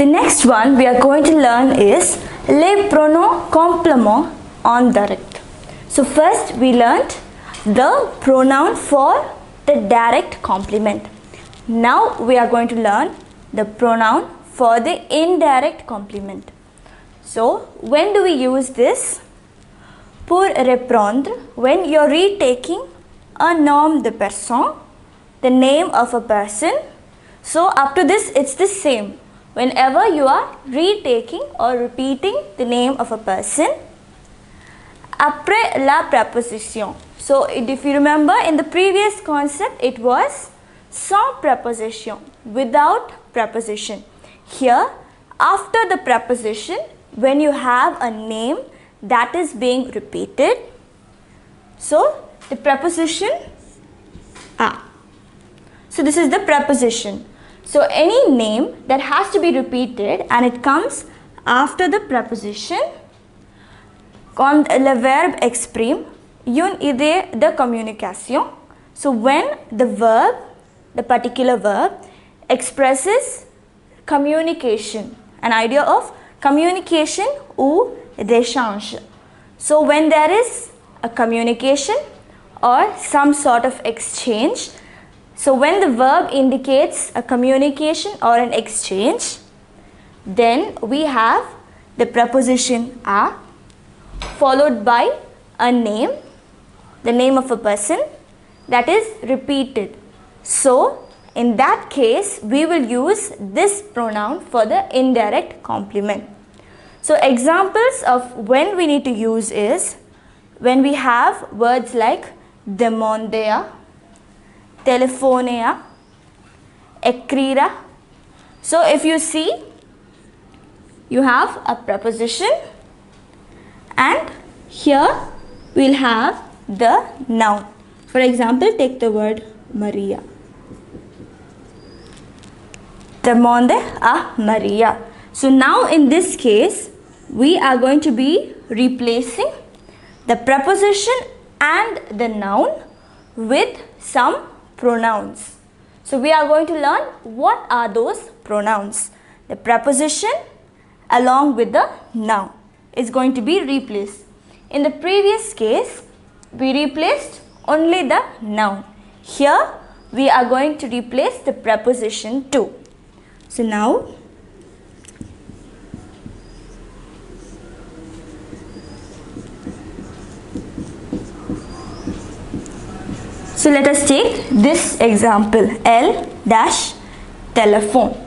The next one we are going to learn is les pronoms compléments indirects. So first we learnt the pronoun for the direct complement. Now we are going to learn the pronoun for the indirect complement. So when do we use this? Pour répondre, when you are retaking a nom de personne, the name of a person. So up to this it's the same. Whenever you are retaking or repeating the name of a person, après la preposition. So if you remember in the previous concept, it was sans preposition, without preposition. Here, after the preposition, when you have a name that is being repeated, so the preposition a. So this is the preposition. So any name that has to be repeated and it comes after the preposition, quand le verbe exprime une idée de communication. So when the verb, the particular verb, expresses communication, an idea of communication ou d'échange. So when there is a communication or some sort of exchange, so when the verb indicates a communication or an exchange, then we have the preposition a followed by a name, the name of a person that is repeated. So in that case, we will use this pronoun for the indirect complement. So examples of when we need to use is when we have words like demander, téléphoner, écrire. So if you see, you have a preposition and here we'll have the noun. For example, take the word Maria. Demande a Maria. So now in this case, we are going to be replacing the preposition and the noun with some pronouns. So we are going to learn what are those pronouns. The preposition along with the noun is going to be replaced. In the previous case, we replaced only the noun. Here we are going to replace the preposition too. So now let us take this example, L dash téléphone.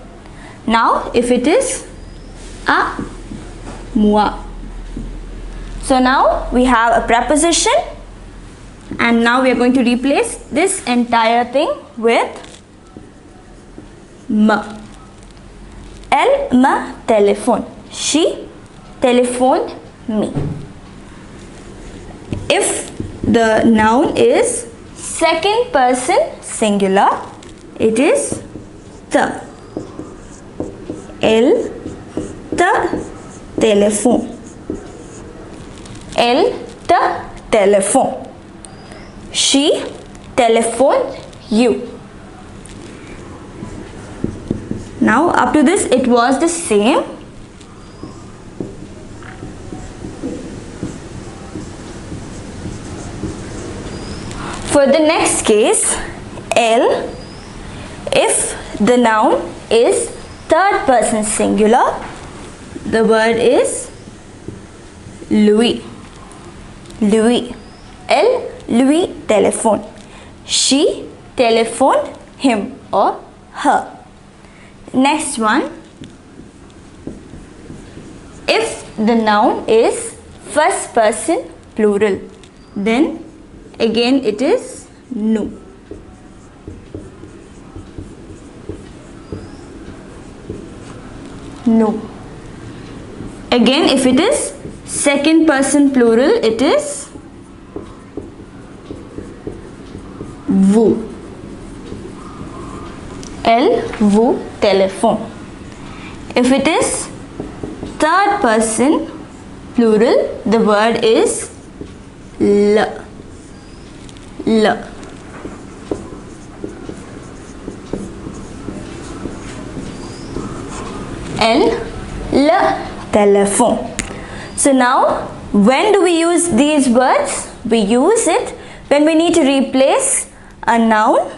Now if it is à moi. So now we have a preposition and now we are going to replace this entire thing with me. Elle me téléphone. She telephoned me. If the noun is second person singular, it is te. Elle te téléphone. Elle te téléphone. She telephoned you. Now up to this it was the same. For the next case, L, if the noun is third person singular, the word is Louis. Louis. Elle lui téléphone. She telephoned him or her. Next one, if the noun is first person plural, then again it is nous. Nous. Again, if it is second person plural, it is vous. Elle vous téléphone. If it is third person plural, the word is le. Le. telephone. So now, when do we use these words? We use it when we need to replace a noun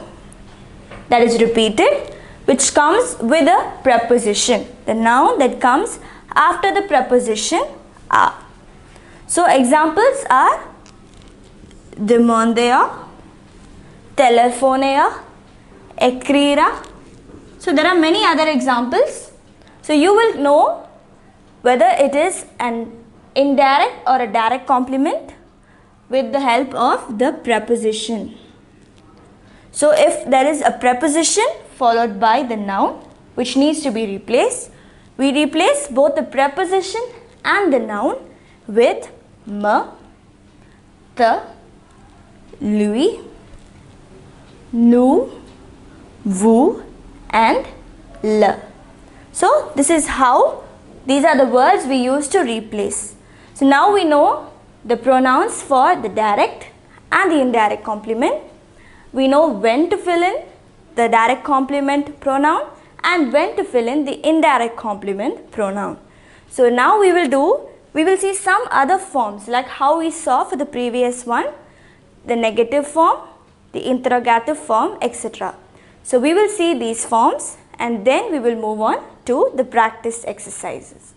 that is repeated, which comes with a preposition. The noun that comes after the preposition a. So examples are demandea, telefonea, écrire. So there are many other examples. So you will know whether it is an indirect or a direct complement with the help of the preposition. So if there is a preposition followed by the noun which needs to be replaced, we replace both the preposition and the noun with me, the, lui, nous, vous and le. So this is how these are the words we use to replace. So now we know the pronouns for the direct and the indirect complement. We know when to fill in the direct complement pronoun and when to fill in the indirect complement pronoun. So now we will see some other forms like how we saw for the previous one, the negative form, the interrogative form, etc. So we will see these forms and then we will move on to the practice exercises.